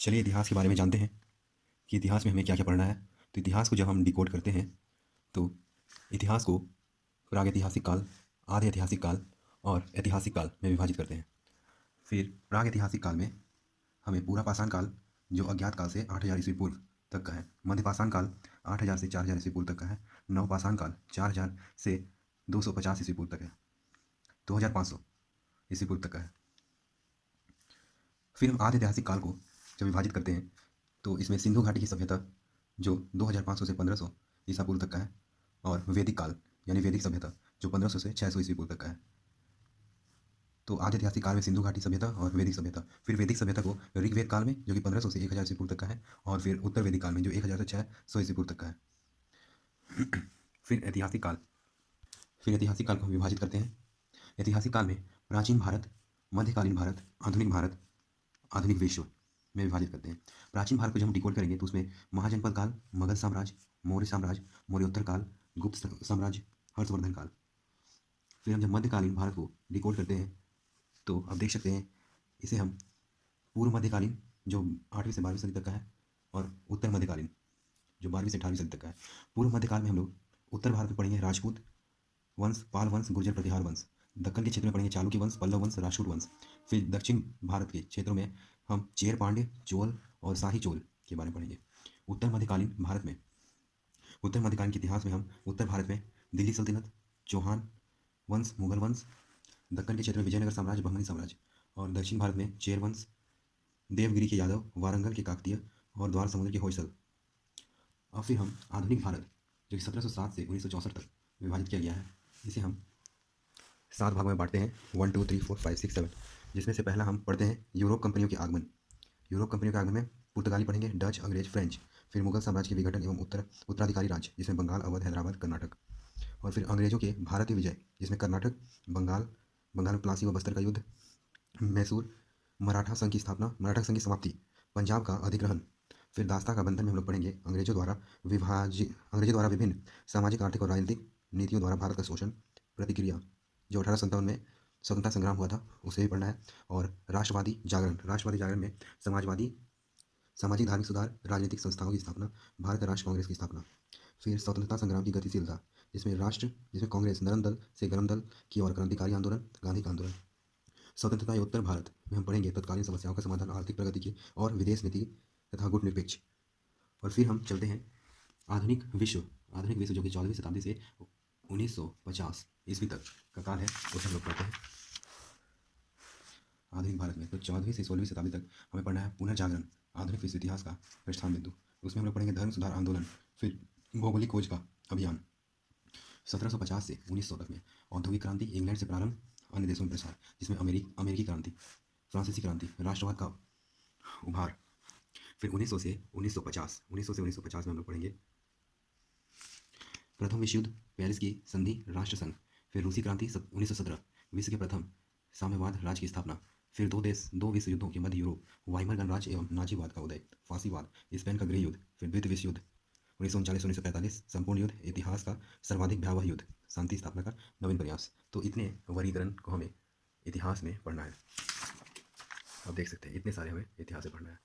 चलिए इतिहास के बारे में जानते हैं कि इतिहास में हमें क्या क्या पढ़ना है। तो इतिहास को जब हम डिकोड करते हैं तो इतिहास को प्रागैतिहासिक काल, आधे ऐतिहासिक काल और ऐतिहासिक काल में विभाजित करते हैं। फिर प्रागैतिहासिक काल में हमें पूरा पाषाण काल जो अज्ञात काल से 8000 ईस्वी पूर्व तक का है, मध्य पाषाण काल 8000 से 4000 ईस्वी पूर्व तक का है, नव पाषाण काल 4000 से 250 ईस्वी पूर्व तक है, 2500 ईस्वी पूर्व तक का है। फिर हम आधे ऐतिहासिक काल को जब विभाजित करते हैं तो इसमें सिंधु घाटी की सभ्यता जो 2500 से 1500 ईसा पूर्व तक का है, और वैदिक काल यानी वैदिक सभ्यता जो 1500 से 600 ईस्वी पूर्व तक का है। तो आधे ऐतिहासिक काल में सिंधु घाटी सभ्यता और वैदिक सभ्यता। फिर वैदिक सभ्यता को ऋग्वेद काल में जो कि 1500 से 1000 ईस्वी पूर्व तक का है, और फिर उत्तर वैदिक काल में जो 1000 से 600 ईस्वी पूर्व तक का है। फिर ऐतिहासिक काल को हम विभाजित करते हैं। ऐतिहासिक काल में प्राचीन भारत, मध्यकालीन भारत, आधुनिक भारत, आधुनिक विश्व में विभाजित करते हैं। प्राचीन भारत को जब हम डिकोड करेंगे तो उसमें महाजनपद काल, मगध साम्राज्य, मौर्य साम्राज्य, मौर्योत्तर काल, गुप्त साम्राज्य, हर्षवर्धन काल। फिर हम जब मध्यकालीन भारत को डिकोड करते हैं तो अब देख सकते हैं इसे हम पूर्व मध्यकालीन जो 8वीं से 12वीं सदी तक का है, और उत्तर मध्यकालीन जो 12वीं से 18वीं सदी तक का है। पूर्व मध्यकाल में हम लोग उत्तर भारत में पढ़ेंगे राजपूत वंश, पाल वंश, गुर्जर प्रतिहार वंश। दक्कन के क्षेत्र में पढ़ेंगे चालुक्य वंश, पल्लव वंश, राष्ट्रकूट वंश। फिर दक्षिण भारत के क्षेत्रों में हम चेर, पांड्य, चोल और शाही चोल के बारे में पढ़ेंगे। उत्तर मध्यकालीन के इतिहास में हम उत्तर भारत में दिल्ली सल्तनत, चौहान वंश, मुगल वंश। दक्कन के क्षेत्र में विजयनगर साम्राज्य, बहमनी साम्राज्य। और दक्षिण भारत में चेर वंश, देवगिरी के यादव, वारंगल के काकतीय और द्वार समुद्र के होयसल। और फिर हम आधुनिक भारत जो कि 1707 से 1964 तक विभाजित किया गया है, इसे हम 7 भागों में बांटते हैं, 1 2 3 4 5 6 7। जिसमें से पहला हम पढ़ते हैं यूरोप कंपनियों के आगमन। यूरोप कंपनियों के आगमन में पुर्तगाली पढ़ेंगे, डच, अंग्रेज, फ्रेंच। फिर मुगल साम्राज्य के विघटन एवं उत्तराधिकारी राज्य जिसमें बंगाल, अवध, हैदराबाद, कर्नाटक। और फिर अंग्रेजों के भारतीय विजय जिसमें कर्नाटक, बंगाल में प्लासी व बस्तर का युद्ध, मैसूर, मराठा संघ की स्थापना, मराठा संघ की समाप्ति, पंजाब का अधिग्रहण। फिर दास्ता का बंधन में हम लोग पढ़ेंगे अंग्रेजों द्वारा विभिन्न सामाजिक, आर्थिक और राजनीतिक नीतियों द्वारा भारत का शोषण, प्रतिक्रिया जो 1857 में स्वतंत्रता संग्राम हुआ था उसे भी पढ़ना है। और राष्ट्रवादी जागरण में समाजवादी, सामाजिक धार्मिक सुधार, राजनीतिक संस्थाओं की स्थापना, भारत राष्ट्र कांग्रेस की स्थापना। फिर स्वतंत्रता संग्राम की गतिशीलता जिसमें कांग्रेस नरम दल से गरम दल की ओर क्रांतिकारी आंदोलन, गांधी का आंदोलन। स्वतंत्रता उत्तर भारत में हम पढ़ेंगे तत्कालीन समस्याओं का समाधान, आर्थिक प्रगति की और विदेश नीति तथा गुटनिरपेक्ष। और फिर हम चलते हैं आधुनिक विश्व जो कि 14वीं शताब्दी से 1950 ईस्वी तक का काल है, उसे हम लोग पढ़ते हैं आधुनिक भारत में। तो 14वीं से 16वीं शताब्दी तक हमें पढ़ना है पुनर्जागरण, आधुनिक विश्व इतिहास का प्रस्थान बिंदु। उसमें हम लोग पढ़ेंगे धर्म सुधार आंदोलन। फिर भौगोलिक खोज का अभियान 1750 से 1900 तक में। औद्योगिक क्रांति इंग्लैंड से प्रारंभ, अन्य देशों में प्रसार जिसमें अमेरिकी क्रांति, फ्रांसीसी क्रांति, राष्ट्रवाद का उभार। फिर 1900 से 1950 में हम लोग पढ़ेंगे प्रथम विश्व युद्ध, पेरिस की संधि, राष्ट्रसंघ। फिर रूसी क्रांति 1917, विश्व के प्रथम साम्यवाद राज्य की स्थापना। फिर दो विश्व युद्धों के मध्य यूरोप, वाइमर गणराज्य एवं नाजीवाद का उदय, फांसीवाद, स्पेन का गृह युद्ध। फिर द्वितीय विश्व युद्ध 1939-1945, संपूर्ण युद्ध, इतिहास का सर्वाधिक भयावह युद्ध, शांति स्थापना का नवीन प्रयास। तो इतने वर्गीकरण को हमें इतिहास में पढ़ना है। आप देख सकते हैं इतने सारे हमें इतिहास में पढ़ना है।